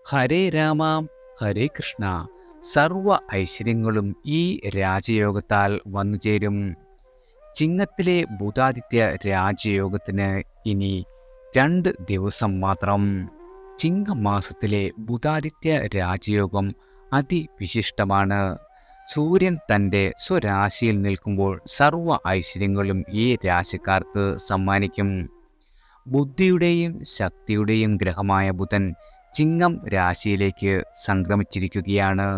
ഹരേ രാമ ഹരേ കൃഷ്ണ. സർവ ഐശ്വര്യങ്ങളും ഈ രാജയോഗത്താൽ വന്നുചേരും. ചിങ്ങത്തിലെ ബുധാദിത്യ രാജയോഗത്തിന് ഇനി 2 ദിവസം മാത്രം. ചിങ്ങമാസത്തിലെ ബുധാദിത്യ രാജയോഗം അതിവിശിഷ്ടമാണ്. സൂര്യൻ തൻ്റെ സ്വരാശിയിൽ നിൽക്കുമ്പോൾ സർവ ഐശ്വര്യങ്ങളും ഈ രാശിക്കാർക്ക് സമ്മാനിക്കും. ബുദ്ധിയുടെയും ശക്തിയുടെയും ഗ്രഹമായ ബുധൻ ചിങ്ങം രാശിയിലേക്ക് സംക്രമിച്ചിരിക്കുകയാണ്.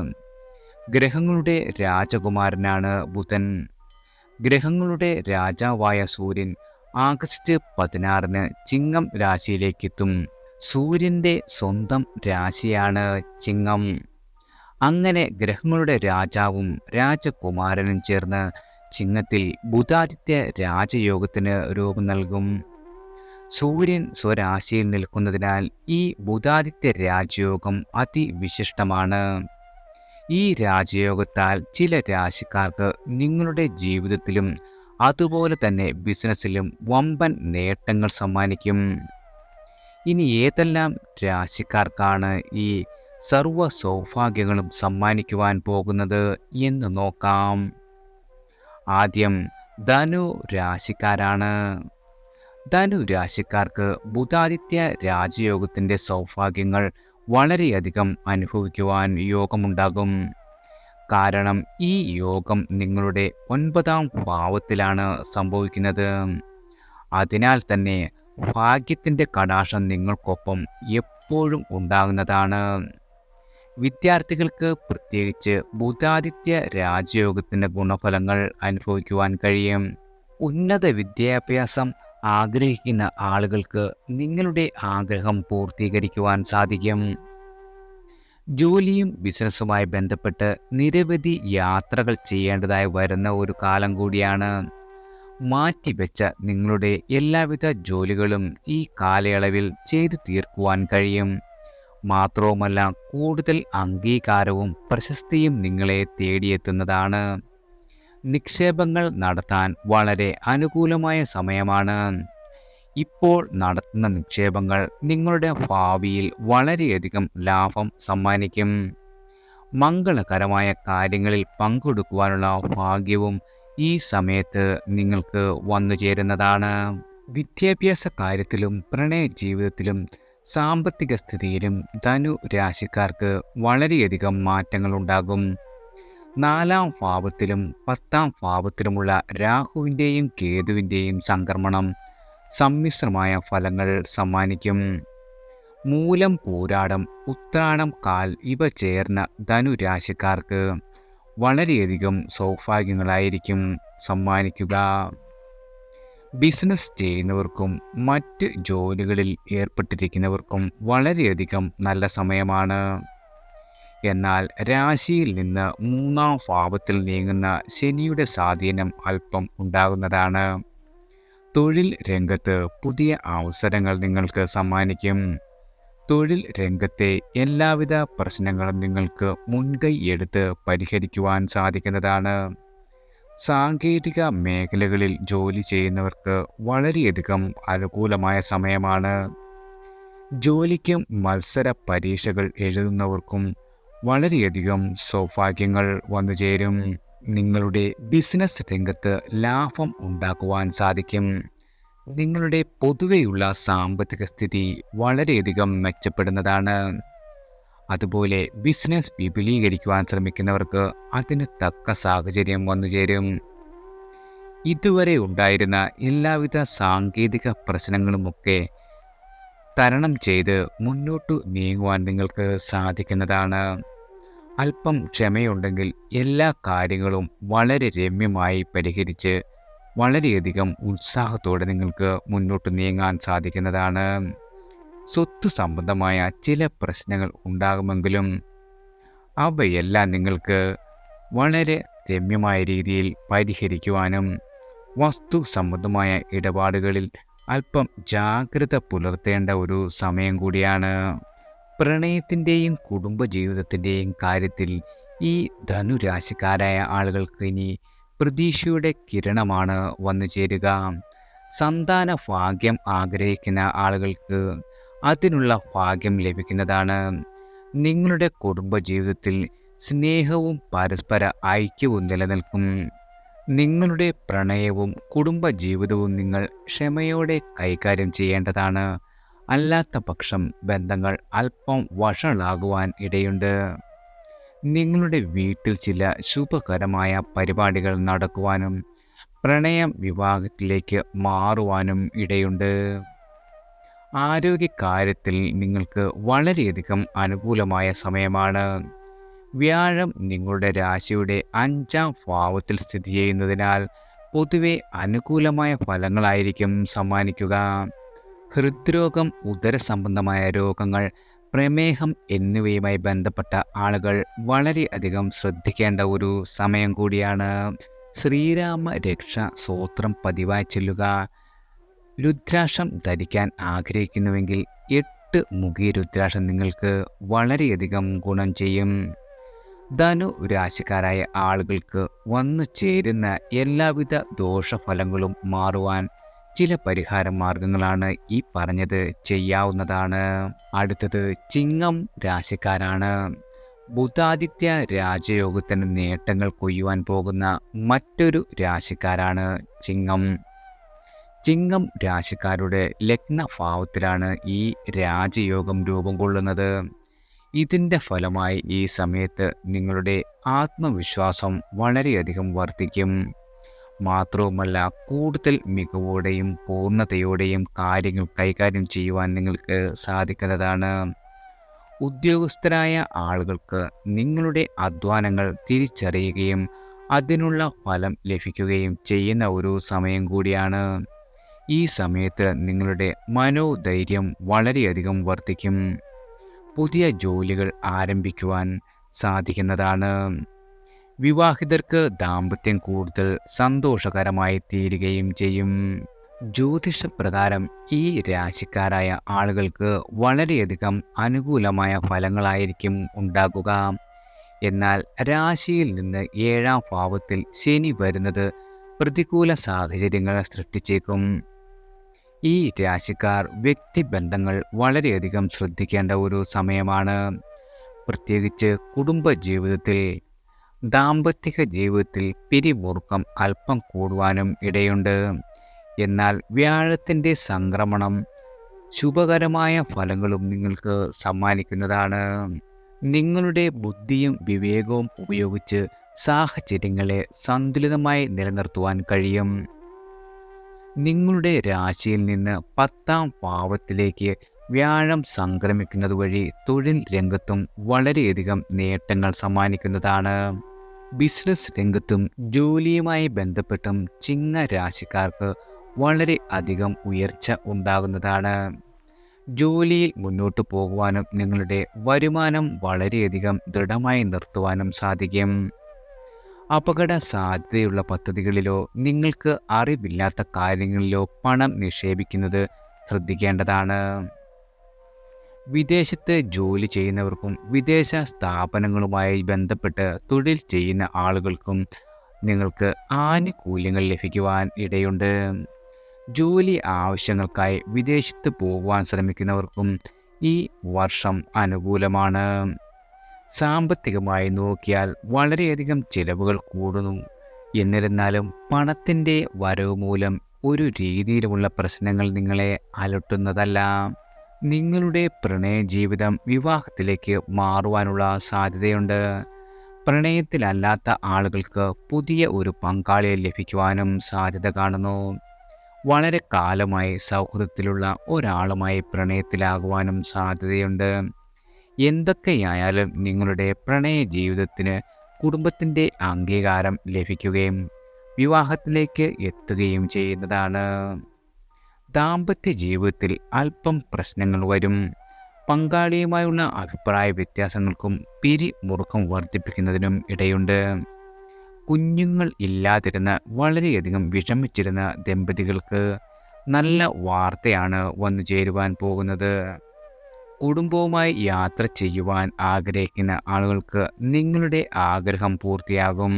ഗ്രഹങ്ങളുടെ രാജകുമാരനാണ് ബുധൻ. ഗ്രഹങ്ങളുടെ രാജാവായ സൂര്യൻ ആഗസ്റ്റ് 16 ചിങ്ങം രാശിയിലേക്കെത്തും. സൂര്യൻ്റെ സ്വന്തം രാശിയാണ് ചിങ്ങം. അങ്ങനെ ഗ്രഹങ്ങളുടെ രാജാവും രാജകുമാരനും ചേർന്ന് ചിങ്ങത്തിൽ ബുധാദിത്യ രാജയോഗത്തിന് രൂപം നൽകും. സൂര്യൻ സ്വരാശിയിൽ നിൽക്കുന്നതിനാൽ ഈ ബുധാദിത്യ രാജയോഗം അതിവിശിഷ്ടമാണ്. ഈ രാജയോഗത്താൽ ചില രാശിക്കാർക്ക് നിങ്ങളുടെ ജീവിതത്തിലും അതുപോലെ തന്നെ ബിസിനസ്സിലും വമ്പൻ നേട്ടങ്ങൾ സമ്മാനിക്കും. ഇനി ഏതെല്ലാം രാശിക്കാർക്കാണ് ഈ സർവ്വ സൗഭാഗ്യങ്ങളും സമ്മാനിക്കുവാൻ പോകുന്നത് എന്ന് നോക്കാം. ആദ്യം ധനു രാശിക്കാരാണ്. ധനു രാശിക്കാർക്ക് ബുധാദിത്യ രാജയോഗത്തിൻ്റെ സൗഭാഗ്യങ്ങൾ വളരെയധികം അനുഭവിക്കുവാൻ യോഗമുണ്ടാകും. കാരണം ഈ യോഗം നിങ്ങളുടെ 9ാം ഭാവത്തിലാണ് സംഭവിക്കുന്നത്. അതിനാൽ തന്നെ ഭാഗ്യത്തിൻ്റെ കടാക്ഷം നിങ്ങൾക്കൊപ്പം എപ്പോഴും ഉണ്ടാകുന്നതാണ്. വിദ്യാർത്ഥികൾക്ക് പ്രത്യേകിച്ച് ബുധാദിത്യ രാജയോഗത്തിൻ്റെ ഗുണഫലങ്ങൾ അനുഭവിക്കുവാൻ കഴിയും. ഉന്നത വിദ്യാഭ്യാസം ആഗ്രഹിക്കുന്ന ആളുകൾക്ക് നിങ്ങളുടെ ആഗ്രഹം പൂർത്തീകരിക്കുവാൻ സാധിക്കും. ജോലിയും ബിസിനസ്സുമായി ബന്ധപ്പെട്ട് നിരവധി യാത്രകൾ ചെയ്യേണ്ടതായി വരുന്ന ഒരു കാലം കൂടിയാണ്. മാറ്റിവെച്ച നിങ്ങളുടെ എല്ലാവിധ ജോലികളും ഈ കാലയളവിൽ ചെയ്തു തീർക്കുവാൻ കഴിയും. മാത്രവുമല്ല, കൂടുതൽ അംഗീകാരവും പ്രശസ്തിയും നിങ്ങളെ തേടിയെത്തുന്നതാണ്. നിക്ഷേപങ്ങൾ നടത്താൻ വളരെ അനുകൂലമായ സമയമാണ്. ഇപ്പോൾ നടത്തുന്ന നിക്ഷേപങ്ങൾ നിങ്ങളുടെ ഭാവിയിൽ വളരെയധികം ലാഭം സമ്മാനിക്കും. മംഗളകരമായ കാര്യങ്ങളിൽ പങ്കെടുക്കുവാനുള്ള ഭാഗ്യവും ഈ സമയത്ത് നിങ്ങൾക്ക് വന്നു ചേരുന്നതാണ്. വിദ്യാഭ്യാസ കാര്യത്തിലും പ്രണയ ജീവിതത്തിലും സാമ്പത്തിക സ്ഥിതിയിലും ധനു രാശിക്കാർക്ക് വളരെയധികം മാറ്റങ്ങളുണ്ടാകും. 4ാം ഭാവത്തിലും 10ാം ഭാവത്തിലുമുള്ള രാഹുവിൻ്റെയും കേതുവിൻ്റെയും സംക്രമണം സമ്മിശ്രമായ ഫലങ്ങൾ സമ്മാനിക്കും. മൂലം, പൂരാടം, ഉത്രാടം, കാൽ ഇവ ചേർന്ന ധനു രാശിക്കാർക്ക് വളരെയധികം സൗഭാഗ്യങ്ങളായിരിക്കും സമ്മാനിക്കുക. ബിസിനസ് ചെയ്യുന്നവർക്കും മറ്റ് ജോലികളിൽ ഏർപ്പെട്ടിരിക്കുന്നവർക്കും വളരെയധികം നല്ല സമയമാണ്. എന്നാൽ രാശിയിൽ നിന്ന് 3ാം ഭാവത്തിൽ നീങ്ങുന്ന ശനിയുടെ സ്വാധീനം അല്പം ഉണ്ടാകുന്നതാണ്. തൊഴിൽ രംഗത്ത് പുതിയ അവസരങ്ങൾ നിങ്ങൾക്ക് സമ്മാനിക്കും. തൊഴിൽ രംഗത്തെ എല്ലാവിധ പ്രശ്നങ്ങളും നിങ്ങൾക്ക് മുൻകൈ എടുത്ത് പരിഹരിക്കുവാൻ സാധിക്കുന്നതാണ്. സാങ്കേതിക മേഖലകളിൽ ജോലി ചെയ്യുന്നവർക്ക് വളരെയധികം അനുകൂലമായ സമയമാണ്. ജോലിക്കും മത്സര പരീക്ഷകൾ എഴുതുന്നവർക്കും വളരെയധികം സൗഭാഗ്യങ്ങൾ വന്നുചേരും. നിങ്ങളുടെ ബിസിനസ് രംഗത്ത് ലാഭം ഉണ്ടാക്കുവാൻ സാധിക്കും. നിങ്ങളുടെ പൊതുവെയുള്ള സാമ്പത്തിക സ്ഥിതി വളരെയധികം മെച്ചപ്പെടുന്നതാണ്. അതുപോലെ ബിസിനസ് വിപുലീകരിക്കുവാൻ ശ്രമിക്കുന്നവർക്ക് അതിന് തക്ക സാഹചര്യം വന്നുചേരും. ഇതുവരെ ഉണ്ടായിരുന്ന എല്ലാവിധ സാങ്കേതിക പ്രശ്നങ്ങളുമൊക്കെ തരണം ചെയ്ത് മുന്നോട്ടു നീങ്ങുവാൻ നിങ്ങൾക്ക് സാധിക്കുന്നതാണ്. അല്പം ക്ഷമയുണ്ടെങ്കിൽ എല്ലാ കാര്യങ്ങളും വളരെ രമ്യമായി പരിഹരിച്ച് വളരെയധികം ഉത്സാഹത്തോടെ നിങ്ങൾക്ക് മുന്നോട്ട് നീങ്ങാൻ സാധിക്കുന്നതാണ്. സ്വത്ത് സംബന്ധമായ ചില പ്രശ്നങ്ങൾ ഉണ്ടാകുമെങ്കിലും അവയെല്ലാം നിങ്ങൾക്ക് വളരെ രമ്യമായ രീതിയിൽ പരിഹരിക്കുവാനും വസ്തു സംബന്ധമായ ഇടപാടുകളിൽ അല്പം ജാഗ്രത പുലർത്തേണ്ട ഒരു സമയം കൂടിയാണ്. പ്രണയത്തിൻ്റെയും കുടുംബജീവിതത്തിൻ്റെയും കാര്യത്തിൽ ഈ ധനുരാശിക്കാരായ ആളുകൾക്ക് ഇനി പ്രതീക്ഷയുടെ കിരണമാണ് വന്നു ചേരുക. സന്താന ഭാഗ്യം ആഗ്രഹിക്കുന്ന ആളുകൾക്ക് അതിനുള്ള ഭാഗ്യം ലഭിക്കുന്നതാണ്. നിങ്ങളുടെ കുടുംബജീവിതത്തിൽ സ്നേഹവും പരസ്പര ഐക്യവും നിലനിൽക്കും. നിങ്ങളുടെ പ്രണയവും കുടുംബജീവിതവും നിങ്ങൾ ക്ഷമയോടെ കൈകാര്യം ചെയ്യേണ്ടതാണ്. അല്ലാത്ത പക്ഷം ബന്ധങ്ങൾ അല്പം വഷളാകുവാൻ ഇടയുണ്ട്. നിങ്ങളുടെ വീട്ടിൽ ചില ശുഭകരമായ പരിപാടികൾ നടക്കുവാനും പ്രണയം വിവാഹത്തിലേക്ക് മാറുവാനും ഇടയുണ്ട്. ആരോഗ്യകാര്യത്തിൽ നിങ്ങൾക്ക് വളരെയധികം അനുകൂലമായ സമയമാണ്. വ്യാഴം നിങ്ങളുടെ രാശിയുടെ 5ാം ഭാവത്തിൽ സ്ഥിതി ചെയ്യുന്നതിനാൽ പൊതുവെ അനുകൂലമായ ഫലങ്ങളായിരിക്കും സമ്മാനിക്കുക. ഹൃദ്രോഗം, ഉദരസംബന്ധമായ രോഗങ്ങൾ, പ്രമേഹം എന്നിവയുമായി ബന്ധപ്പെട്ട ആളുകൾ വളരെയധികം ശ്രദ്ധിക്കേണ്ട ഒരു സമയം കൂടിയാണ്. ശ്രീരാമ രക്ഷ സ്തോത്രം പതിവായി ചൊല്ലുക. രുദ്രാക്ഷം ധരിക്കാൻ ആഗ്രഹിക്കുന്നുവെങ്കിൽ 8 മുഖി രുദ്രാക്ഷം നിങ്ങൾക്ക് വളരെയധികം ഗുണം ചെയ്യും. ധനു രാശിക്കാരായ ആളുകൾക്ക് വന്നു ചേരുന്ന എല്ലാവിധ ദോഷഫലങ്ങളും മാറുവാൻ ചില പരിഹാര മാർഗങ്ങളാണ് ഈ പറഞ്ഞത് ചെയ്യാവുന്നതാണ്. അടുത്തത് ചിങ്ങം രാശിക്കാരാണ്. ബുധാദിത്യ രാജയോഗത്തിന് നേട്ടങ്ങൾ കൊയ്യുവാൻ പോകുന്ന മറ്റൊരു രാശിക്കാരാണ് ചിങ്ങം. ചിങ്ങം രാശിക്കാരുടെ ലഗ്നഭാവത്തിലാണ് ഈ രാജയോഗം രൂപം കൊള്ളുന്നത്. ഇതിൻ്റെ ഫലമായി ഈ സമയത്ത് നിങ്ങളുടെ ആത്മവിശ്വാസം വളരെയധികം വർദ്ധിക്കും. മാത്രവുമല്ല, കൂടുതൽ മികവോടെയും പൂർണ്ണതയോടെയും കാര്യങ്ങൾ കൈകാര്യം ചെയ്യുവാൻ നിങ്ങൾക്ക് സാധിക്കുന്നതാണ്. ഉദ്യോഗസ്ഥരായ ആളുകൾക്ക് നിങ്ങളുടെ അധ്വാനങ്ങൾ തിരിച്ചറിയുകയും അതിനുള്ള ഫലം ലഭിക്കുകയും ചെയ്യുന്ന ഒരു സമയം കൂടിയാണ്. ഈ സമയത്ത് നിങ്ങളുടെ മനോധൈര്യം വളരെയധികം വർദ്ധിക്കും. പുതിയ ജോലികൾ ആരംഭിക്കുവാൻ സാധിക്കുന്നതാണ്. വിവാഹിതർക്ക് ദാമ്പത്യം കൂടുതൽ സന്തോഷകരമായി തീരുകയും ചെയ്യും. ജ്യോതിഷപ്രകാരം ഈ രാശിക്കാരായ ആളുകൾക്ക് വളരെയധികം അനുകൂലമായ ഫലങ്ങളായിരിക്കും ഉണ്ടാകുക. എന്നാൽ രാശിയിൽ നിന്ന് 7ാം ഭാവത്തിൽ ശനി വരുന്നത് പ്രതികൂല സാഹചര്യങ്ങൾ സൃഷ്ടിച്ചേക്കും. ഈ രാശിക്കാർ വ്യക്തിബന്ധങ്ങൾ വളരെയധികം ശ്രദ്ധിക്കേണ്ട ഒരു സമയമാണ്. പ്രത്യേകിച്ച് കുടുംബജീവിതത്തിൽ. ദാമ്പത്തിക ജീവിതത്തിൽ പിരിമുറുക്കം അല്പം കൂടുവാനും ഇടയുണ്ട്. എന്നാൽ വ്യാഴത്തിൻ്റെ സംക്രമണം ശുഭകരമായ ഫലങ്ങളും നിങ്ങൾക്ക് സമ്മാനിക്കുന്നതാണ്. നിങ്ങളുടെ ബുദ്ധിയും വിവേകവും ഉപയോഗിച്ച് സാഹചര്യങ്ങളെ സന്തുലിതമായി നിലനിർത്തുവാൻ കഴിയും. നിങ്ങളുടെ രാശിയിൽ നിന്ന് 10ാം ഭാവത്തിലേക്ക് വ്യാഴം സംക്രമിക്കുന്നത് വഴി തൊഴിൽ രംഗത്തും വളരെയധികം നേട്ടങ്ങൾ സമ്മാനിക്കുന്നതാണ്. ബിസിനസ് രംഗത്തും ജോലിയുമായി ബന്ധപ്പെട്ടും ചിങ്ങ രാശിക്കാർക്ക് വളരെ അധികം ഉയർച്ച ഉണ്ടാകുന്നതാണ്. ജോലിയിൽ മുന്നോട്ട് പോകുവാനും നിങ്ങളുടെ വരുമാനം വളരെയധികം ദൃഢമായി നിർത്തുവാനും സാധിക്കും. അപകട സാധ്യതയുള്ള പദ്ധതികളിലോ നിങ്ങൾക്ക് അറിവില്ലാത്ത കാര്യങ്ങളിലോ പണം നിക്ഷേപിക്കുന്നത് ശ്രദ്ധിക്കേണ്ടതാണ്. വിദേശത്ത് ജോലി ചെയ്യുന്നവർക്കും വിദേശ സ്ഥാപനങ്ങളുമായി ബന്ധപ്പെട്ട് തൊഴിൽ ചെയ്യുന്ന ആളുകൾക്കും നിങ്ങൾക്ക് ആനുകൂല്യങ്ങൾ ലഭിക്കുവാൻ ഇടയുണ്ട്. ജോലി ആവശ്യങ്ങൾക്കായി വിദേശത്ത് പോകുവാൻ ശ്രമിക്കുന്നവർക്കും ഈ വർഷം അനുകൂലമാണ്. സാമ്പത്തികമായി നോക്കിയാൽ വളരെയധികം ചിലവുകൾ കൂടുന്നു. എന്നിരുന്നാലും പണത്തിൻ്റെ വരവ് മൂലം ഒരു രീതിയിലുമുള്ള പ്രശ്നങ്ങൾ നിങ്ങളെ അലട്ടുന്നതല്ല. നിങ്ങളുടെ പ്രണയ ജീവിതം വിവാഹത്തിലേക്ക് മാറുവാനുള്ള സാധ്യതയുണ്ട്. പ്രണയത്തിലല്ലാത്ത ആളുകൾക്ക് പുതിയ ഒരു പങ്കാളിയെ ലഭിക്കുവാനും സാധ്യത കാണുന്നു. വളരെ കാലമായി സൗഹൃദത്തിലുള്ള ഒരാളുമായി പ്രണയത്തിലാകുവാനും സാധ്യതയുണ്ട്. എന്തൊക്കെയായാലും നിങ്ങളുടെ പ്രണയ ജീവിതത്തിന് കുടുംബത്തിൻ്റെ അംഗീകാരം ലഭിക്കുകയും വിവാഹത്തിലേക്ക് എത്തുകയും ചെയ്യുന്നതാണ്. ദാമ്പത്യ ജീവിതത്തിൽ അല്പം പ്രശ്നങ്ങൾ വരും. പങ്കാളിയുമായുള്ള അഭിപ്രായ വ്യത്യാസങ്ങൾക്കും പിരിമുറുക്കം വർദ്ധിപ്പിക്കുന്നതിനും ഇടയുണ്ട്. കുഞ്ഞുങ്ങൾ ഇല്ലാതിരുന്ന വളരെയധികം വിഷമിച്ചിരുന്ന ദമ്പതികൾക്ക് നല്ല വാർത്തയാണ് വന്നു ചേരുവാൻ പോകുന്നത്. കുടുംബവുമായി യാത്ര ചെയ്യുവാൻ ആഗ്രഹിക്കുന്ന ആളുകൾക്ക് നിങ്ങളുടെ ആഗ്രഹം പൂർത്തിയാകും.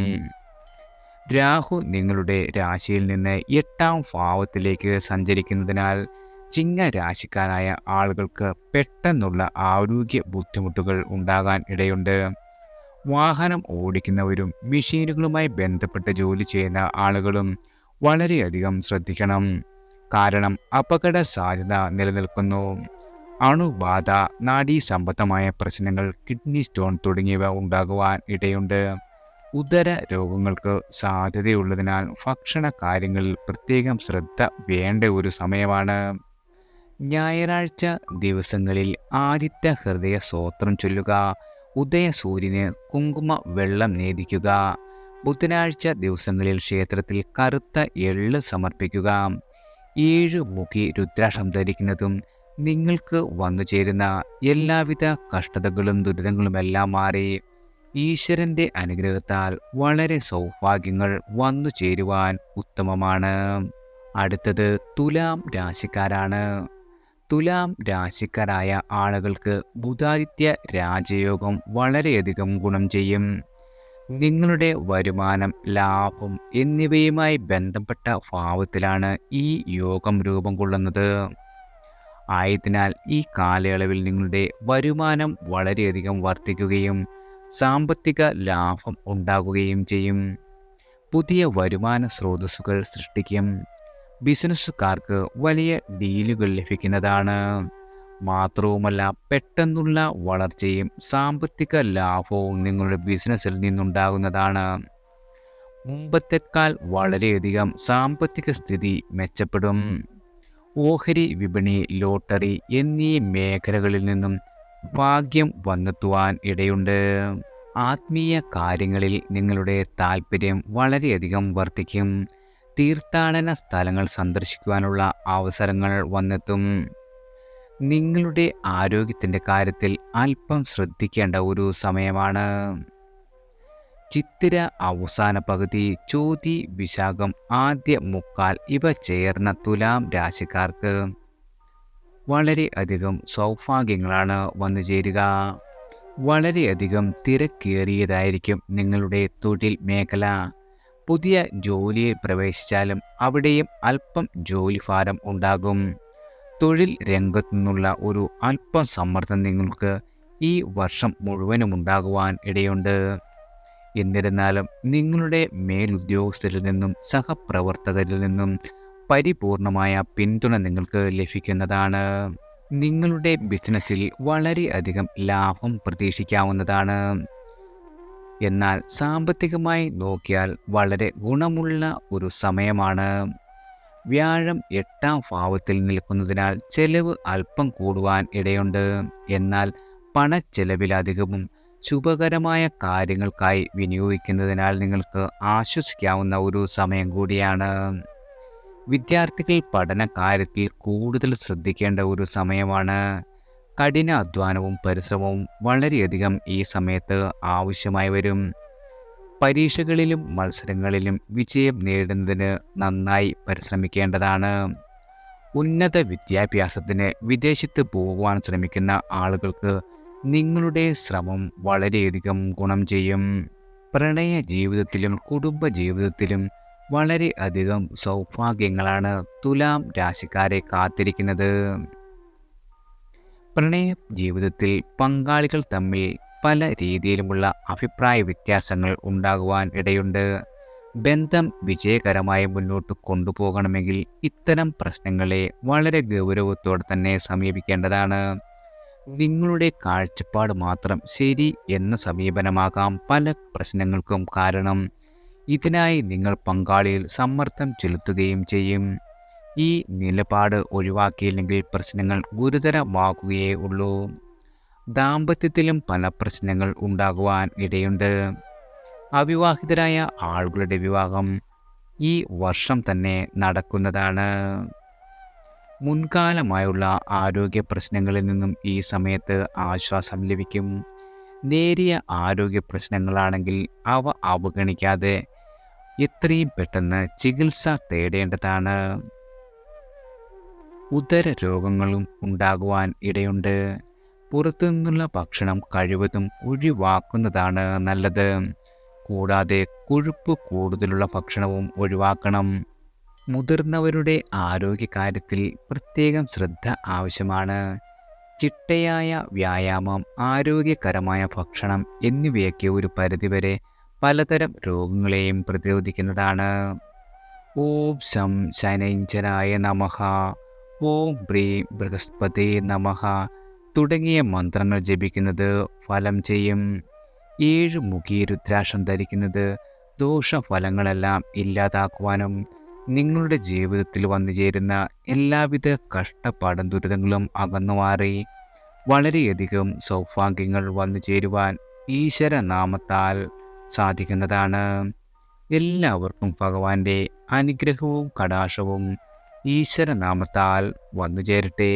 രാഹു നിങ്ങളുടെ രാശിയിൽ നിന്ന് 8ാം ഭാവത്തിലേക്ക് സഞ്ചരിക്കുന്നതിനാൽ ചിങ്ങ രാശിക്കാരായ ആളുകൾക്ക് പെട്ടെന്നുള്ള ആരോഗ്യ ബുദ്ധിമുട്ടുകൾ ഉണ്ടാകാൻ ഇടയുണ്ട്. വാഹനം ഓടിക്കുന്നവരും മെഷീനുകളുമായി ബന്ധപ്പെട്ട് ജോലി ചെയ്യുന്ന ആളുകളും വളരെയധികം ശ്രദ്ധിക്കണം. കാരണം അപകട സാധ്യത നിലനിൽക്കുന്നു. അണുബാധ, നാഡീസംബന്ധമായ പ്രശ്നങ്ങൾ, കിഡ്നി സ്റ്റോൺ തുടങ്ങിയവ ഉണ്ടാകുവാൻ ഇടയുണ്ട്. ഉദര രോഗങ്ങൾക്ക് സാധ്യതയുള്ളതിനാൽ ഭക്ഷണ കാര്യങ്ങളിൽ പ്രത്യേകം ശ്രദ്ധ വേണ്ട ഒരു സമയമാണ്. ഞായറാഴ്ച ദിവസങ്ങളിൽ ആദിത്യ ഹൃദയ സ്തോത്രം ചൊല്ലുക. ഉദയസൂര്യന് കുങ്കുമ വെള്ളം നേദിക്കുക. ബുധനാഴ്ച ദിവസങ്ങളിൽ ക്ഷേത്രത്തിൽ കറുത്ത എള്ള് സമർപ്പിക്കുക. 7 മുഖി രുദ്രാക്ഷം ധരിക്കുന്നതും നിങ്ങൾക്ക് വന്നു ചേരുന്ന എല്ലാവിധ കഷ്ടതകളും ദുരിതങ്ങളുമെല്ലാം മാറി ഈശ്വരൻ്റെ അനുഗ്രഹത്താൽ വളരെ സൗഭാഗ്യങ്ങൾ വന്നു ചേരുവാൻ ഉത്തമമാണ്. അടുത്തത് തുലാം രാശിക്കാരാണ്. തുലാം രാശിക്കാരായ ആളുകൾക്ക് ബുധാദിത്യ രാജയോഗം വളരെയധികം ഗുണം ചെയ്യും. നിങ്ങളുടെ വരുമാനം, ലാഭം എന്നിവയുമായി ബന്ധപ്പെട്ട ഭാവത്തിലാണ് ഈ യോഗം രൂപം കൊള്ളുന്നത്. ആയതിനാൽ ഈ കാലയളവിൽ നിങ്ങളുടെ വരുമാനം വളരെയധികം വർദ്ധിക്കുകയും സാമ്പത്തിക ലാഭം ഉണ്ടാകുകയും ചെയ്യും. പുതിയ വരുമാന സ്രോതസ്സുകൾ സൃഷ്ടിക്കും. ബിസിനസ്സുകാർക്ക് വലിയ ഡീലുകൾ ലഭിക്കുന്നതാണ്. മാത്രവുമല്ല, പെട്ടെന്നുള്ള വളർച്ചയും സാമ്പത്തിക ലാഭവും നിങ്ങളുടെ ബിസിനസ്സിൽ നിന്നുണ്ടാകുന്നതാണ്. മുമ്പത്തേക്കാൾ വളരെയധികം സാമ്പത്തിക സ്ഥിതി മെച്ചപ്പെടും. ഓഹരി വിപണി, ലോട്ടറി എന്നീ മേഖലകളിൽ നിന്നും ഭാഗ്യം വന്നെത്തുവാൻ ഇടയുണ്ട്. ആത്മീയ കാര്യങ്ങളിൽ നിങ്ങളുടെ താല്പര്യം വളരെയധികം വർദ്ധിക്കും. തീർത്ഥാടന സ്ഥലങ്ങൾ സന്ദർശിക്കുവാനുള്ള അവസരങ്ങൾ വന്നെത്തും. നിങ്ങളുടെ ആരോഗ്യത്തിൻ്റെ കാര്യത്തിൽ അല്പം ശ്രദ്ധിക്കേണ്ട ഒരു സമയമാണ്. ചിത്തിര അവസാന പകുതി, ചോതി വിശാഖം ആദ്യ മുക്കാൽ ഇവ ചേർന്ന തുലാം രാശിക്കാർക്ക് വളരെയധികം സൗഭാഗ്യങ്ങളാണ് വന്നു ചേരുക. വളരെയധികം തിരക്കേറിയതായിരിക്കും നിങ്ങളുടെ തൊഴിൽ മേഖല. പുതിയ ജോലിയിൽ പ്രവേശിച്ചാലും അവിടെയും അല്പം ജോലിഭാരം ഉണ്ടാകും. തൊഴിൽ രംഗത്തു നിന്നുള്ള ഒരു അല്പം സമ്മർദ്ദം നിങ്ങൾക്ക് ഈ വർഷം മുഴുവനും ഉണ്ടാകുവാൻ ഇടയുണ്ട്. എന്നിരുന്നാലും നിങ്ങളുടെ മേലുദ്യോഗസ്ഥരിൽ നിന്നും സഹപ്രവർത്തകരിൽ നിന്നും പരിപൂർണമായ പിന്തുണ നിങ്ങൾക്ക് ലഭിക്കുന്നതാണ്. നിങ്ങളുടെ ബിസിനസ്സിൽ വളരെയധികം ലാഭം പ്രതീക്ഷിക്കാവുന്നതാണ്. എന്നാൽ സാമ്പത്തികമായി നോക്കിയാൽ വളരെ ഗുണമുള്ള ഒരു സമയമാണ്. വ്യാഴം 8ാം ഭാവത്തിൽ നിൽക്കുന്നതിനാൽ ചെലവ് അല്പം കൂടുവാൻ ഇടയുണ്ട്. എന്നാൽ പണച്ചെലവിലധികവും ശുഭകരമായ കാര്യങ്ങൾക്കായി വിനിയോഗിക്കുന്നതിനാൽ നിങ്ങൾക്ക് ആശ്വസിക്കാവുന്ന ഒരു സമയം കൂടിയാണ്. വിദ്യാർത്ഥികൾ പഠന കാര്യത്തിൽ കൂടുതൽ ശ്രദ്ധിക്കേണ്ട ഒരു സമയമാണ്. കഠിന അധ്വാനവും പരിശ്രമവും വളരെയധികം ഈ സമയത്ത് ആവശ്യമായി വരും. പരീക്ഷകളിലും മത്സരങ്ങളിലും വിജയം നേടുന്നതിന് നന്നായി പരിശ്രമിക്കേണ്ടതാണ്. ഉന്നത വിദ്യാഭ്യാസത്തിന് വിദേശത്ത് പോകുവാൻ ശ്രമിക്കുന്ന ആളുകൾക്ക് നിങ്ങളുടെ ശ്രമം വളരെയധികം ഗുണം ചെയ്യും. പ്രണയ ജീവിതത്തിലും കുടുംബ ജീവിതത്തിലും വളരെയധികം സൗഭാഗ്യങ്ങളാണ് തുലാം രാശിക്കാരെ കാത്തിരിക്കുന്നത്. പ്രണയ ജീവിതത്തിൽ പങ്കാളികൾ തമ്മിൽ പല രീതിയിലുമുള്ള അഭിപ്രായ വ്യത്യാസങ്ങൾ ഉണ്ടാകുവാൻ ഇടയുണ്ട്. ബന്ധം വിജയകരമായി മുന്നോട്ട് കൊണ്ടുപോകണമെങ്കിൽ ഇത്തരം പ്രശ്നങ്ങളെ വളരെ ഗൗരവത്തോടെ തന്നെ സമീപിക്കേണ്ടതാണ്. നിങ്ങളുടെ കാഴ്ചപ്പാട് മാത്രം ശരി എന്ന സമീപനമാകാം പല പ്രശ്നങ്ങൾക്കും കാരണം. ഇതിനായി നിങ്ങൾ പങ്കാളിയിൽ സമ്മർദ്ദം ചെലുത്തുകയും ചെയ്യും. ഈ നിലപാട് ഒഴിവാക്കിയില്ലെങ്കിൽ പ്രശ്നങ്ങൾ ഗുരുതരമാകുകയേ ഉള്ളൂ. ദാമ്പത്യത്തിലും പല പ്രശ്നങ്ങൾ ഉണ്ടാകുവാൻ ഇടയുണ്ട്. അവിവാഹിതരായ ആളുകളുടെ വിവാഹം ഈ വർഷം തന്നെ നടക്കുന്നതാണ്. മുൻകാലമായുള്ള ആരോഗ്യ പ്രശ്നങ്ങളിൽ നിന്നും ഈ സമയത്ത് ആശ്വാസം ലഭിക്കും. നേരിയ ആരോഗ്യ പ്രശ്നങ്ങളാണെങ്കിൽ അവ അവഗണിക്കാതെ എത്രയും പെട്ടെന്ന് ചികിത്സ തേടേണ്ടതാണ്. ഉദര രോഗങ്ങളും ഉണ്ടാകുവാൻ ഇടയുണ്ട്. പുറത്തു നിന്നുള്ള ഭക്ഷണം കഴിവതും ഒഴിവാക്കുന്നതാണ് നല്ലത്. കൂടാതെ കൊഴുപ്പ് കൂടുതലുള്ള ഭക്ഷണവും ഒഴിവാക്കണം. മുതിർന്നവരുടെ ആരോഗ്യകാര്യത്തിൽ പ്രത്യേകം ശ്രദ്ധ ആവശ്യമാണ്. ചിട്ടയായ വ്യായാമം, ആരോഗ്യകരമായ ഭക്ഷണം എന്നിവയൊക്കെ ഒരു പരിധിവരെ പലതരം രോഗങ്ങളെയും പ്രതിരോധിക്കുന്നതാണ്. ഓം ശം ശനൈഞ്ചനായ നമഃ, ഓം ബ്രീം ബൃഹസ്പതേ നമഃ തുടങ്ങിയ മന്ത്രങ്ങൾ ജപിക്കുന്നത് ഫലം ചെയ്യും. 7 മുഖി രുദ്രാക്ഷം ധരിക്കുന്നത് ദോഷഫലങ്ങളെല്ലാം ഇല്ലാതാക്കുവാനും നിങ്ങളുടെ ജീവിതത്തിൽ വന്നു ചേരുന്ന എല്ലാവിധ കഷ്ടപ്പാടും ദുരിതങ്ങളും അകന്നുമാറി വളരെയധികം സൗഭാഗ്യങ്ങൾ വന്നു ചേരുവാൻ ഈശ്വരനാമത്താൽ സാധിക്കുന്നതാണ്. എല്ലാവർക്കും ഭഗവാന്റെ അനുഗ്രഹവും കടാക്ഷവും ഈശ്വരനാമത്താൽ വന്നു ചേരട്ടെ.